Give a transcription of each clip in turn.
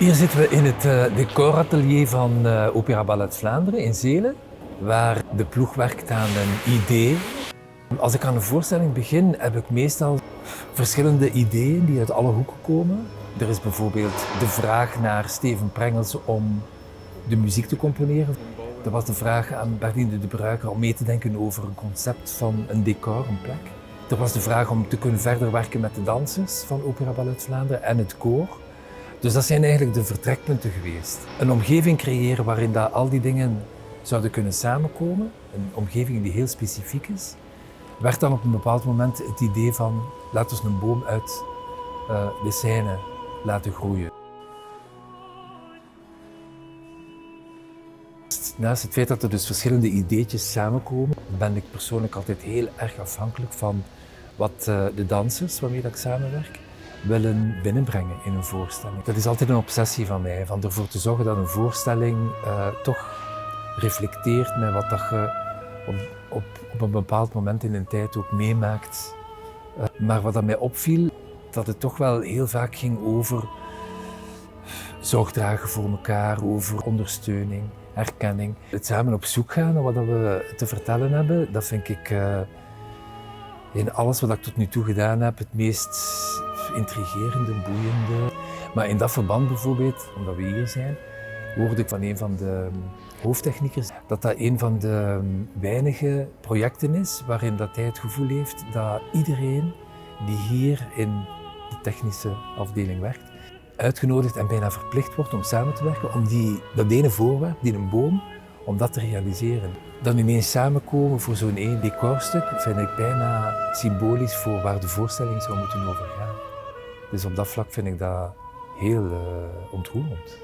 Hier zitten we in het decoratelier van Opera Ballet Vlaanderen in Zelen, waar de ploeg werkt aan een idee. Als ik aan een voorstelling begin, heb ik meestal verschillende ideeën die uit alle hoeken komen. Er is bijvoorbeeld de vraag naar Steven Prengels om de muziek te componeren. Er was de vraag aan Bernine de Bruycker om mee te denken over een concept van een decor, een plek. Er was de vraag om te kunnen verder werken met de dansers van Opera Ballet Vlaanderen en het koor. Dus dat zijn eigenlijk de vertrekpunten geweest. Een omgeving creëren waarin dat al die dingen zouden kunnen samenkomen, een omgeving die heel specifiek is, werd dan op een bepaald moment het idee van laten we een boom uit de Seine laten groeien. Naast het feit dat er dus verschillende ideetjes samenkomen, ben ik persoonlijk altijd heel erg afhankelijk van wat de dansers waarmee ik samenwerk willen binnenbrengen in een voorstelling. Dat is altijd een obsessie van mij, van ervoor te zorgen dat een voorstelling toch reflecteert met wat dat je op een bepaald moment in een tijd ook meemaakt. Maar wat dat mij opviel, dat het toch wel heel vaak ging over zorg dragen voor elkaar, over ondersteuning, herkenning. Het samen op zoek gaan naar wat we te vertellen hebben, dat vind ik in alles wat ik tot nu toe gedaan heb het meest intrigerende, boeiende. Maar in dat verband bijvoorbeeld, omdat we hier zijn, hoorde ik van een van de hoofdtechniekers dat dat een van de weinige projecten is waarin dat hij het gevoel heeft dat iedereen die hier in de technische afdeling werkt, uitgenodigd en bijna verplicht wordt om samen te werken om dat ene voorwerp, die een boom, om dat te realiseren. Dan ineens samenkomen voor zo'n één decorstuk vind ik bijna symbolisch voor waar de voorstelling zou moeten over gaan. Dus op dat vlak vind ik dat heel ontroerend.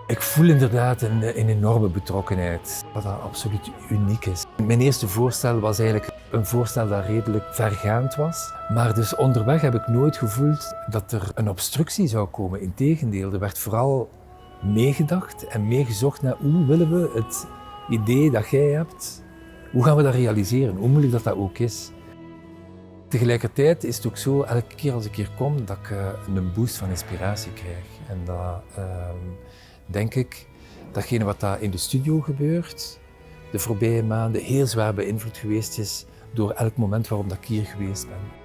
Ik voel inderdaad een enorme betrokkenheid, wat dat absoluut uniek is. Mijn eerste voorstel was eigenlijk een voorstel dat redelijk vergaand was. Maar dus onderweg heb ik nooit gevoeld dat er een obstructie zou komen. Integendeel, er werd vooral meegedacht en meegezocht naar hoe willen we het idee dat jij hebt, hoe gaan we dat realiseren, hoe moeilijk dat ook is. Tegelijkertijd is het ook zo, elke keer als ik hier kom, dat ik een boost van inspiratie krijg. En dat denk ik, datgene wat daar in de studio gebeurt, de voorbije maanden heel zwaar beïnvloed geweest is door elk moment waarop ik hier geweest ben.